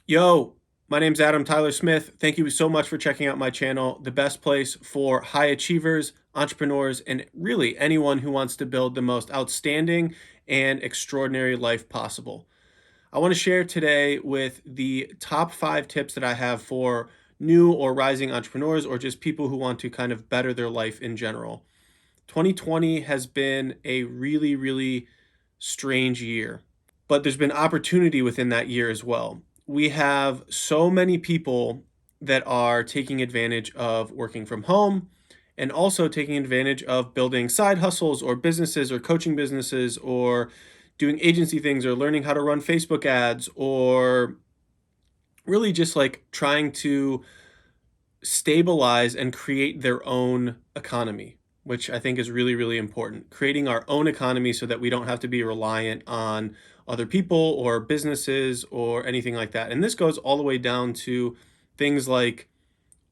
Yo, my name's Adam Tyler Smith. Thank you so much for checking out my channel, the best place for high achievers, entrepreneurs, and really anyone who wants to build the most outstanding and extraordinary life possible. I want to share today with the top 5 tips that I have for new or rising entrepreneurs or just people who want to kind of better their life in general. 2020 has been a really, really strange year, but there's been opportunity within that year as well. We have so many people that are taking advantage of working from home and also taking advantage of building side hustles or businesses or coaching businesses or doing agency things or learning how to run Facebook ads or really just like trying to stabilize and create their own economy, which I think is really, really important. Creating our own economy so that we don't have to be reliant on other people or businesses or anything like that. And this goes all the way down to things like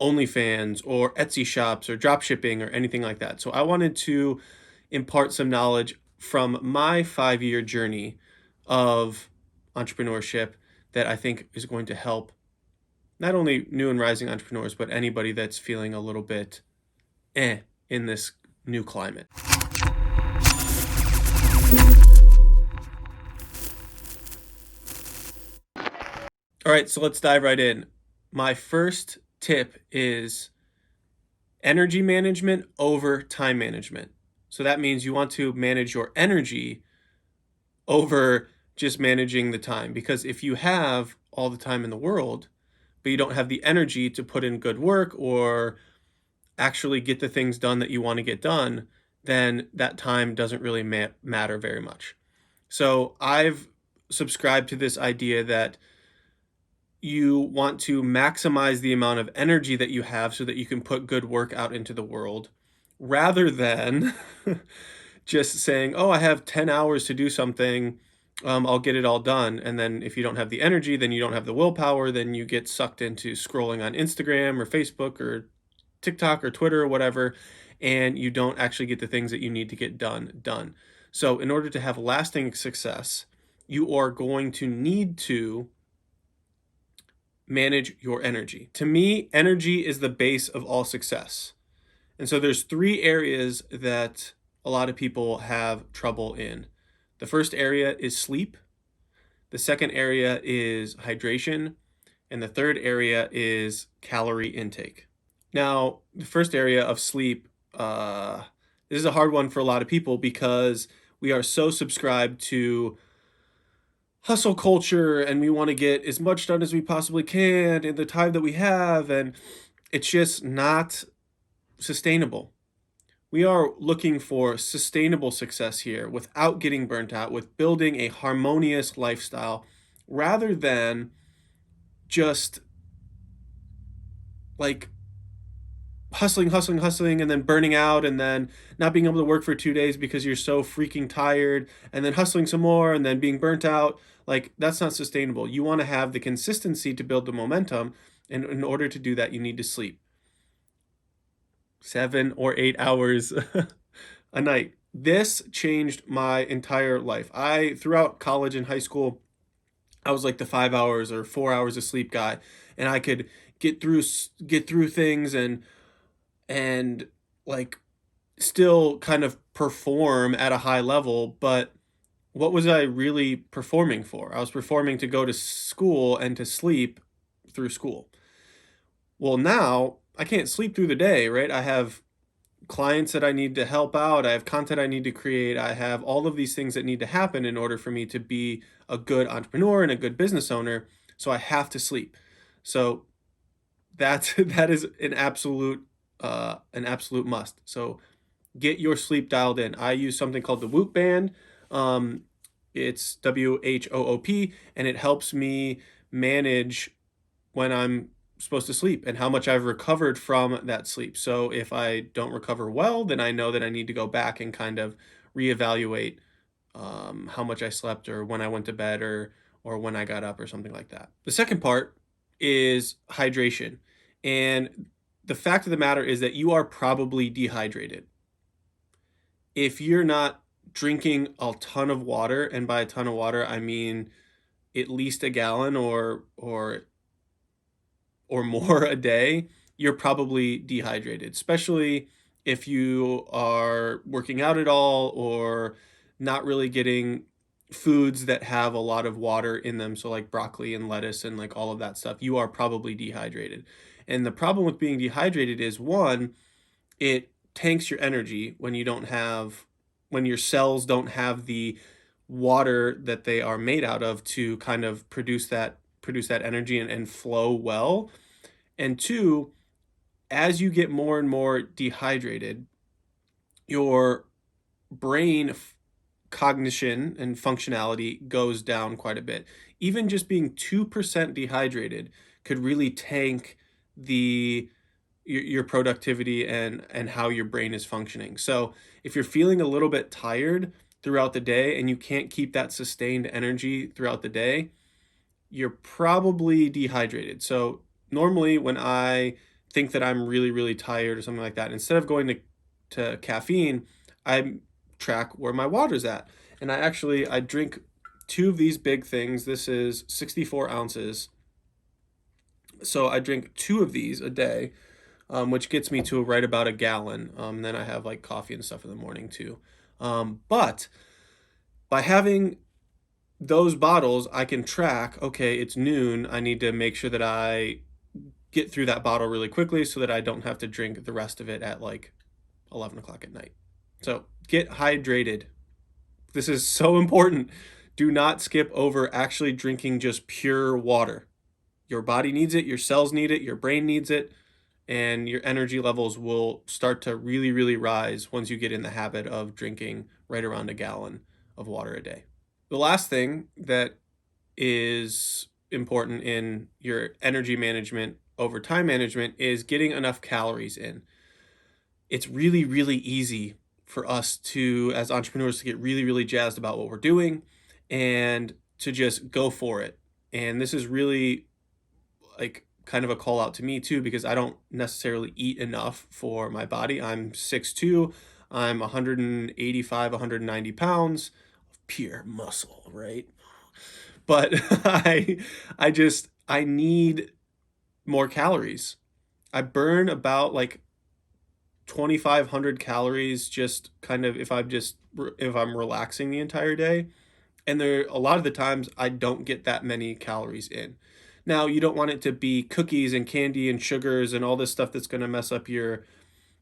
OnlyFans or Etsy shops or drop shipping or anything like that. So I wanted to impart some knowledge from my 5-year journey of entrepreneurship that I think is going to help not only new and rising entrepreneurs, but anybody that's feeling a little bit in this new climate. All right, so let's dive right in. My first tip is energy management over time management. So that means you want to manage your energy over just managing the time. Because if you have all the time in the world, but you don't have the energy to put in good work or actually get the things done that you want to get done, then that time doesn't really matter very much. So I've subscribed to this idea that you want to maximize the amount of energy that you have so that you can put good work out into the world rather than just saying, oh, I have 10 hours to do something. I'll get it all done. And then if you don't have the energy, then you don't have the willpower, then you get sucked into scrolling on Instagram or Facebook or TikTok or Twitter or whatever, and you don't actually get the things that you need to get done. So in order to have lasting success, you are going to need to manage your energy. To me, energy is the base of all success. And so there's 3 areas that a lot of people have trouble in. The first area is sleep. The second area is hydration. And the third area is calorie intake. Now, the first area of sleep, this is a hard one for a lot of people because we are so subscribed to hustle culture and we want to get as much done as we possibly can in the time that we have, and it's just not sustainable. We are looking for sustainable success here without getting burnt out, with building a harmonious lifestyle rather than just like hustling, and then burning out and then not being able to work for 2 days because you're so freaking tired, and then hustling some more and then being burnt out. Like, that's not sustainable. You want to have the consistency to build the momentum. And in order to do that, you need to sleep 7 or 8 hours a night. This changed my entire life. Throughout college and high school, I was like the 5 hours or 4 hours of sleep guy, and I could get through things and like still kind of perform at a high level. But what was I really performing for? I was performing to go to school and to sleep through school. Well, now I can't sleep through the day, right? I have clients that I need to help out. I have content I need to create. I have all of these things that need to happen in order for me to be a good entrepreneur and a good business owner. So I have to sleep. So that is an absolute must. So get your sleep dialed in. I use something called the Whoop Band. It's WHOOP, and it helps me manage when I'm supposed to sleep and how much I've recovered from that sleep. So if I don't recover well, then I know that I need to go back and kind of reevaluate how much I slept or when I went to bed or when I got up or something like that. The second part is hydration. And the fact of the matter is that you are probably dehydrated. If you're not drinking a ton of water, and by a ton of water, I mean at least a gallon or more a day, you're probably dehydrated, especially if you are working out at all or not really getting foods that have a lot of water in them. So, like broccoli and lettuce and like all of that stuff, you are probably dehydrated. And the problem with being dehydrated is one, it tanks your energy when you don't have, when your cells don't have the water that they are made out of to kind of produce that energy and flow well. And two, as you get more and more dehydrated, your brain cognition and functionality goes down quite a bit. Even just being 2% dehydrated could really tank the your productivity and how your brain is functioning. So, if you're feeling a little bit tired throughout the day and you can't keep that sustained energy throughout the day, you're probably dehydrated. So normally when I think that I'm really, really tired or something like that, instead of going to caffeine, I track where my water's at. And I drink two of these big things. This is 64 ounces. So I drink two of these a day, which gets me to right about a gallon. Then I have like coffee and stuff in the morning too. But by having those bottles, I can track, okay, it's noon. I need to make sure that I get through that bottle really quickly so that I don't have to drink the rest of it at like 11 o'clock at night. So get hydrated. This is so important. Do not skip over actually drinking just pure water. Your body needs it, your cells need it, your brain needs it, and your energy levels will start to really, really rise once you get in the habit of drinking right around a gallon of water a day. The last thing that is important in your energy management over time management is getting enough calories in. It's really, really easy for us to, as entrepreneurs, to get really, really jazzed about what we're doing and to just go for it. And this is really like kind of a call out to me too, because I don't necessarily eat enough for my body. I'm 6'2", I'm 185, 190 pounds of pure muscle, right? But I need more calories. I burn about like 2,500 calories just kind of if I'm relaxing the entire day. And there a lot of the times I don't get that many calories in. Now, you don't want it to be cookies and candy and sugars and all this stuff that's going to mess up your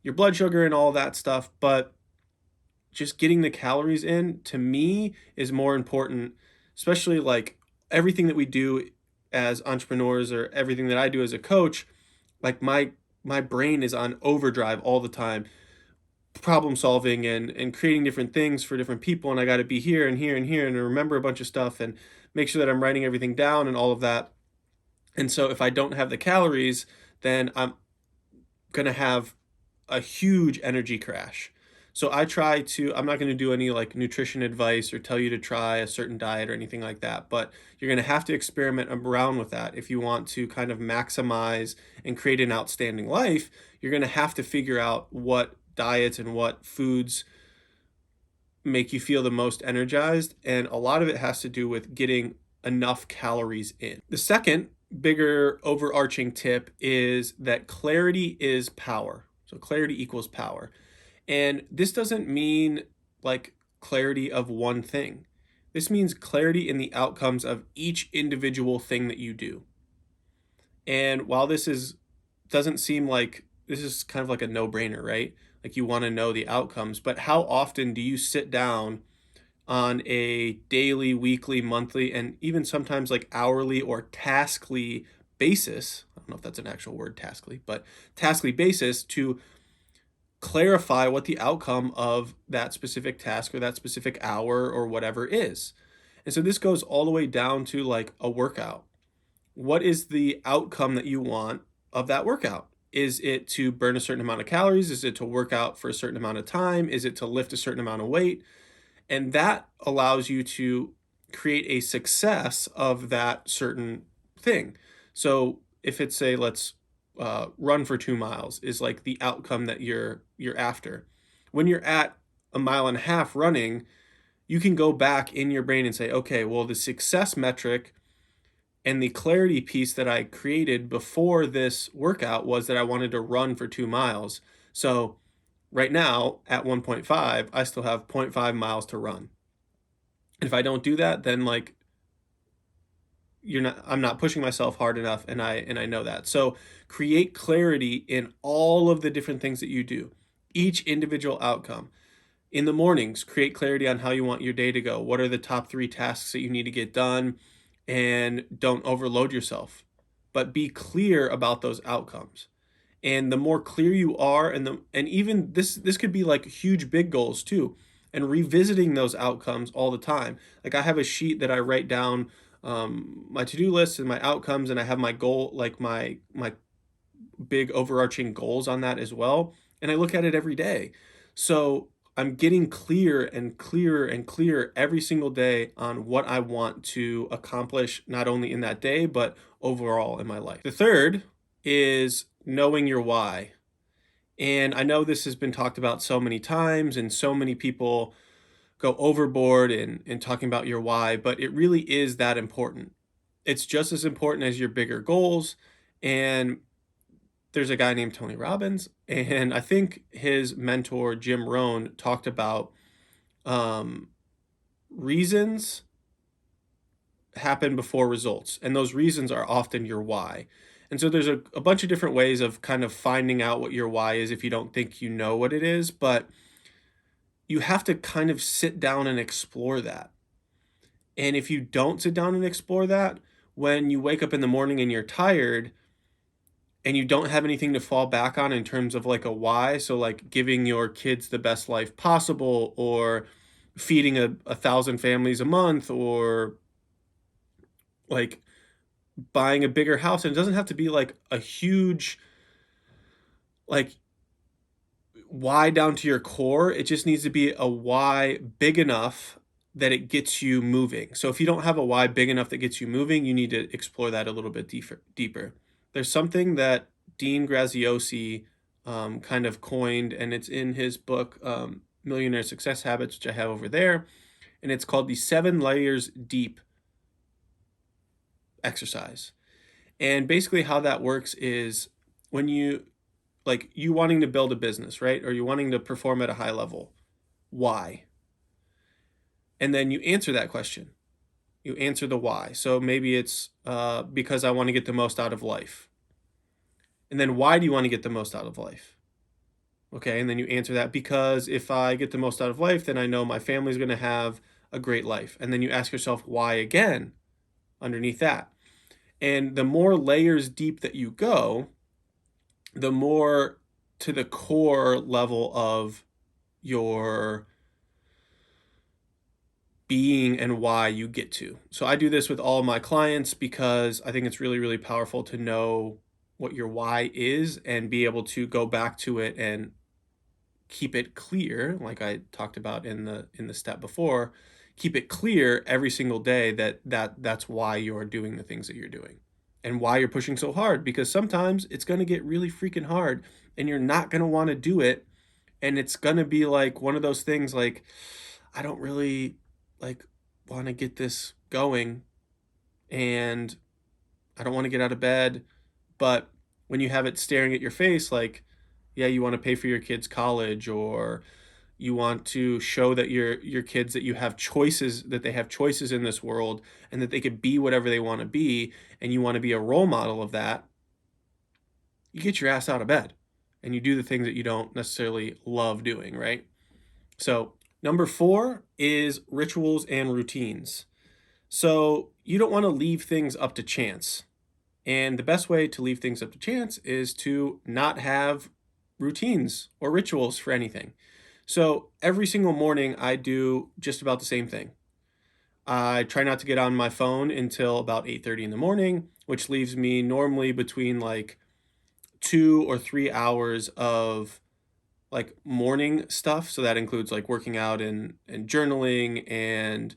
blood sugar and all that stuff, but just getting the calories in to me is more important, especially like everything that we do as entrepreneurs or everything that I do as a coach. Like my brain is on overdrive all the time, problem solving and creating different things for different people, and I got to be here and here and here and remember a bunch of stuff and make sure that I'm writing everything down and all of that. And so if I don't have the calories, then I'm going to have a huge energy crash. So I'm not going to do any like nutrition advice or tell you to try a certain diet or anything like that, but you're going to have to experiment around with that. If you want to kind of maximize and create an outstanding life, you're going to have to figure out what diets and what foods make you feel the most energized. And a lot of it has to do with getting enough calories in. The second bigger overarching tip is that clarity is power. So clarity equals power. And this doesn't mean like clarity of one thing. This means clarity in the outcomes of each individual thing that you do. And while doesn't seem like this is kind of like a no-brainer, right? Like you want to know the outcomes, but how often do you sit down on a daily, weekly, monthly, and even sometimes like hourly or taskly basis? I don't know if that's an actual word, taskly, but taskly basis to clarify what the outcome of that specific task or that specific hour or whatever is. And so this goes all the way down to like a workout. What is the outcome that you want of that workout? Is it to burn a certain amount of calories? Is it to work out for a certain amount of time? Is it to lift a certain amount of weight? And that allows you to create a success of that certain thing. So if it's say, let's run for 2 miles is like the outcome that you're after. When you're at a mile and a half running, you can go back in your brain and say, okay, well, the success metric And the clarity piece that I created before this workout was that I wanted to run for 2 miles. So right now at 1.5, I still have zero point 0.5 miles to run. If I don't do that, then like I'm not pushing myself hard enough, and I know that. So create clarity in all of the different things that you do, each individual outcome. In the mornings, create clarity on how you want your day to go. What are the top 3 tasks that you need to get done, and don't overload yourself. But be clear about those outcomes. And the more clear you are, and even this could be like huge big goals too, and revisiting those outcomes all the time. Like I have a sheet that I write down my to-do list and my outcomes, and I have my goal, like my big overarching goals on that as well, and I look at it every day. So I'm getting clear and clearer and clearer every single day on what I want to accomplish, not only in that day, but overall in my life. The third is knowing your why. And I know this has been talked about so many times, and so many people go overboard in talking about your why, but it really is that important. It's just as important as your bigger goals. And there's a guy named Tony Robbins, and I think his mentor, Jim Rohn, talked about um, reasons happen before results, and those reasons are often your why. And so there's a bunch of different ways of kind of finding out what your why is if you don't think you know what it is, but you have to kind of sit down and explore that. And if you don't sit down and explore that, when you wake up in the morning and you're tired and you don't have anything to fall back on in terms of like a why, so like giving your kids the best life possible, or feeding a thousand families a month, or like buying a bigger house, and it doesn't have to be like a huge like why down to your core. It just needs to be a why big enough that it gets you moving. So if you don't have a why big enough that gets you moving, you need to explore that a little bit deeper. There's something that Dean Graziosi kind of coined, and it's in his book, Millionaire Success Habits, which I have over there. And it's called the 7 layers deep exercise. And basically, how that works is when you wanting to build a business, right? Or you wanting to perform at a high level. Why? And then you answer that question. You answer the why. So maybe it's because I want to get the most out of life. And then why do you want to get the most out of life? Okay, and then you answer that because if I get the most out of life, then I know my family's going to have a great life. And then you ask yourself why again underneath that. And the more layers deep that you go, the more to the core level of your being and why you get to. So I do this with all my clients because I think it's really, really powerful to know what your why is and be able to go back to it and keep it clear, like I talked about in the step before. Keep it clear every single day that's why you're doing the things that you're doing and why you're pushing so hard, because sometimes it's going to get really freaking hard and you're not going to want to do it, and it's going to be like one of those things like I don't really like want to get this going, and I don't want to get out of bed. But when you have it staring at your face, like, yeah, you want to pay for your kids' college, or you want to show that your kids that you have choices, that they have choices in this world, and that they could be whatever they want to be, and you want to be a role model of that, you get your ass out of bed and you do the things that you don't necessarily love doing, right? So, number 4 is rituals and routines. So, you don't want to leave things up to chance. And the best way to leave things up to chance is to not have routines or rituals for anything. So, every single morning, I do just about the same thing. I try not to get on my phone until about 8:30 in the morning, which leaves me normally between like 2 or 3 hours of like morning stuff. So that includes like working out and journaling and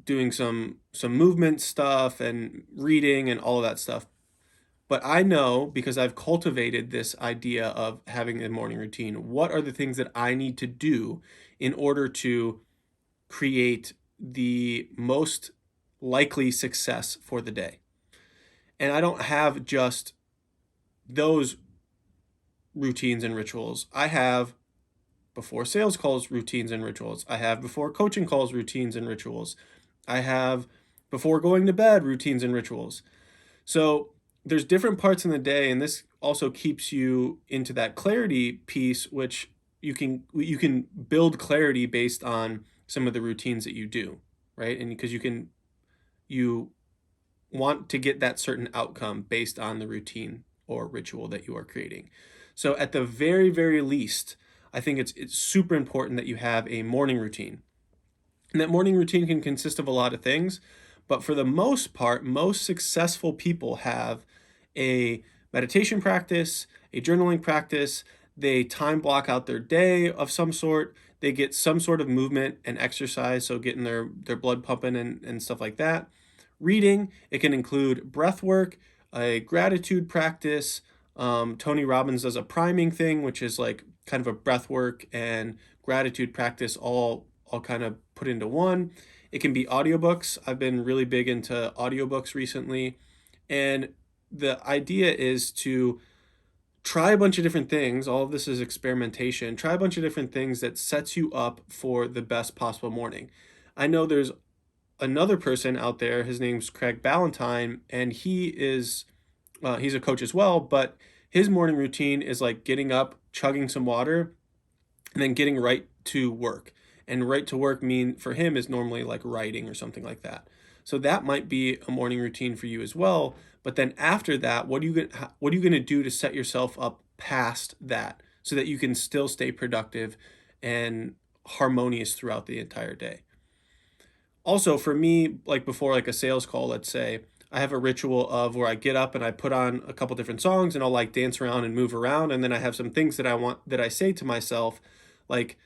doing some movement stuff and reading and all of that stuff. But I know, because I've cultivated this idea of having a morning routine, what are the things that I need to do in order to create the most likely success for the day. And I don't have just those routines and rituals. I have before sales calls routines and rituals. I have before coaching calls routines and rituals. I have before going to bed routines and rituals. So there's different parts in the day, and this also keeps you into that clarity piece, which you can build clarity based on some of the routines that you do, right? And because you want to get that certain outcome based on the routine or ritual that you are creating. So at the very, very least, I think it's super important that you have a morning routine. And that morning routine can consist of a lot of things, but for the most part, most successful people have a meditation practice, a journaling practice, they time block out their day of some sort, they get some sort of movement and exercise, so getting their blood pumping and stuff like that. Reading, it can include breath work, a gratitude practice. Tony Robbins does a priming thing, which is like kind of a breath work and gratitude practice all kind of put into one. It can be audiobooks. I've been really big into audiobooks recently. And the idea is to try a bunch of different things. All of this is experimentation. Try a bunch of different things that sets you up for the best possible morning. I know there's another person out there. His name's Craig Ballantyne, and he's a coach as well. But his morning routine is like getting up, chugging some water, and then getting right to work. And right to work mean for him is normally like writing or something like that. So that might be a morning routine for you as well. But then after that, what are you going to do to set yourself up past that so that you can still stay productive and harmonious throughout the entire day? Also, for me, like before like a sales call, let's say, I have a ritual of where I get up and I put on a couple different songs and I'll like dance around and move around, and then I have some things that I want that I say to myself, like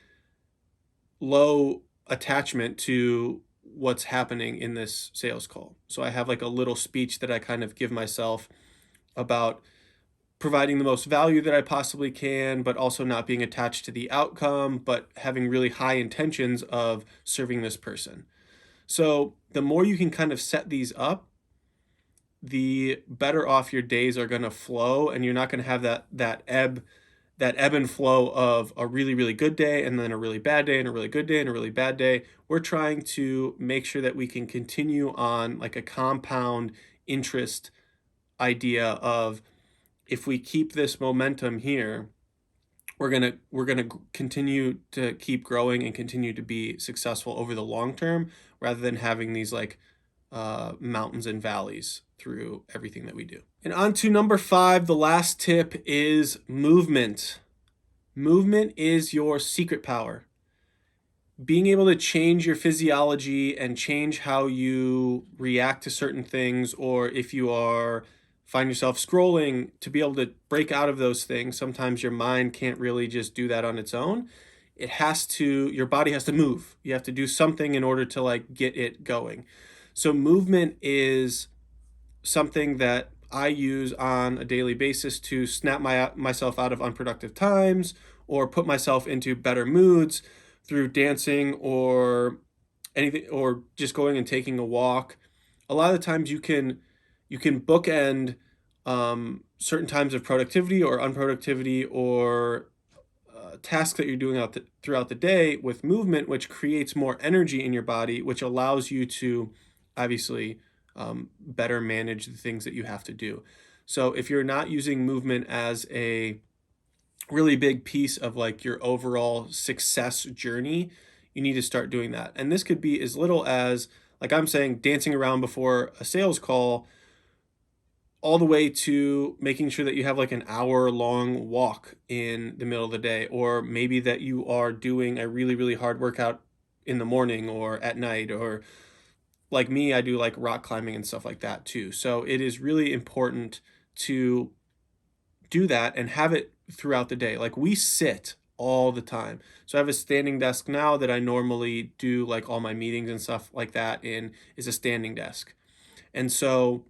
low attachment to what's happening in this sales call. So I have like a little speech that I kind of give myself about providing the most value that I possibly can, but also not being attached to the outcome, but having really high intentions of serving this person. So the more you can kind of set these up, the better off your days are going to flow, and you're not going to have that ebb and flow of a really, really good day and then a really bad day and a really good day and a really bad day. We're trying to make sure that we can continue on like a compound interest idea of, if we keep this momentum here, we're gonna continue to keep growing and continue to be successful over the long term, rather than having these like mountains and valleys through everything that we do. And on to number 5, the last tip is movement. Movement is your secret power. Being able to change your physiology and change how you react to certain things, or if you find yourself scrolling, to be able to break out of those things. Sometimes your mind can't really just do that on its own. Your body has to move. You have to do something in order to like get it going. So movement is something that I use on a daily basis to snap myself out of unproductive times or put myself into better moods through dancing or anything, or just going and taking a walk. A lot of the times you can bookend certain times of productivity or unproductivity, or tasks that you're doing throughout the day with movement, which creates more energy in your body, which allows you to obviously better manage the things that you have to do. So if you're not using movement as a really big piece of like your overall success journey, you need to start doing that. And this could be as little as, like I'm saying, dancing around before a sales call, all the way to making sure that you have like an hour long walk in the middle of the day, or maybe that you are doing a really, really hard workout in the morning or at night, or like me, I do like rock climbing and stuff like that too. So it is really important to do that and have it throughout the day. Like we sit all the time. So I have a standing desk now that I normally do like all my meetings and stuff like that in, is a standing desk. And so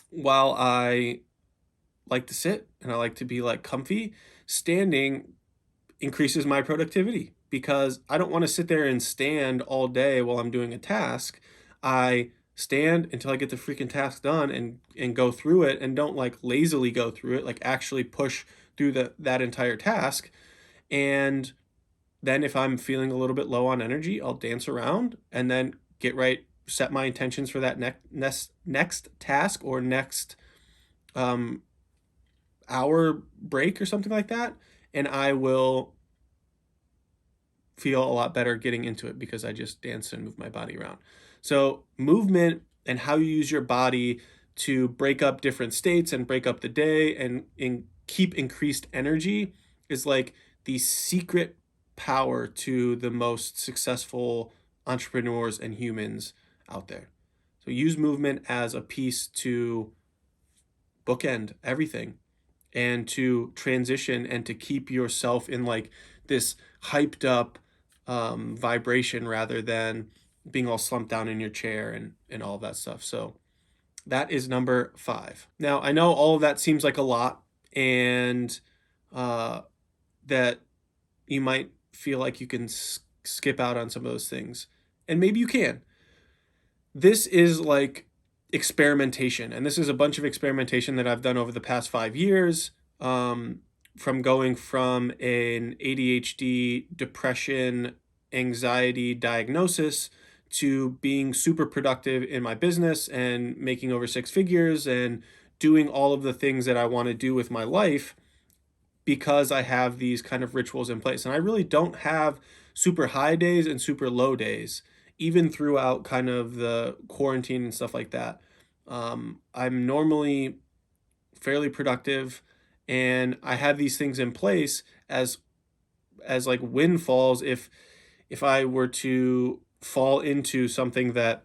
while I like to sit and I like to be like comfy, standing increases my productivity, because I don't want to sit there and stand all day while I'm doing a task. I stand until I get the freaking task done and go through it, and don't like lazily go through it, like actually push through that entire task. And then if I'm feeling a little bit low on energy, I'll dance around and then get right, set my intentions for that next task or next um, hour break or something like that, and I will feel a lot better getting into it because I just dance and move my body around. So movement and how you use your body to break up different states and break up the day and keep increased energy is like the secret power to the most successful entrepreneurs and humans out there. So use movement as a piece to bookend everything and to transition and to keep yourself in like this hyped up vibration rather than being all slumped down in your chair and all of that stuff. So that is number 5. Now, I know all of that seems like a lot, and uh, that you might feel like you can skip out on some of those things. And maybe you can. This is like experimentation, and this is a bunch of experimentation that I've done over the past 5 years, from going from an ADHD, depression, anxiety diagnosis to being super productive in my business and making over 6 figures and doing all of the things that I want to do with my life because I have these kind of rituals in place. And I really don't have super high days and super low days, even throughout kind of the quarantine and stuff like that. I'm normally fairly productive, and I have these things in place as like windfalls if I were to fall into something that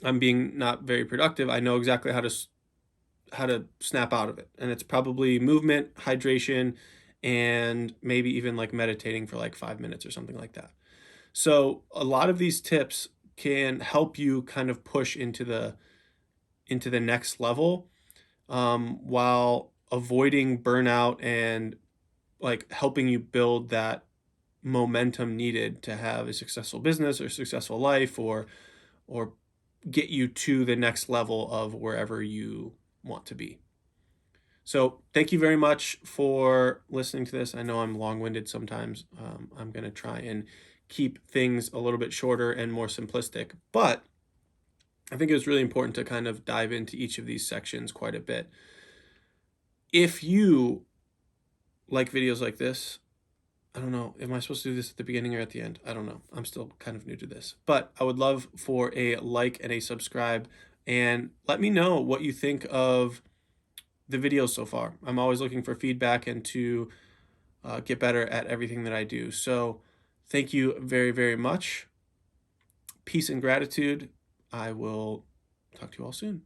I'm being not very productive. I know exactly how to snap out of it. And it's probably movement, hydration, and maybe even like meditating for like 5 minutes or something like that. So a lot of these tips can help you kind of push into the next level, while avoiding burnout and like helping you build that momentum needed to have a successful business or successful life, or get you to the next level of wherever you want to be. So thank you very much for listening to this. I know I'm long-winded sometimes. I'm going to try and keep things a little bit shorter and more simplistic, but I think it was really important to kind of dive into each of these sections quite a bit. If you like videos like this, I don't know, am I supposed to do this at the beginning or at the end? I don't know. I'm still kind of new to this, but I would love for a like and a subscribe, and let me know what you think of the videos so far. I'm always looking for feedback and to get better at everything that I do. So thank you very, very much. Peace and gratitude. I will talk to you all soon.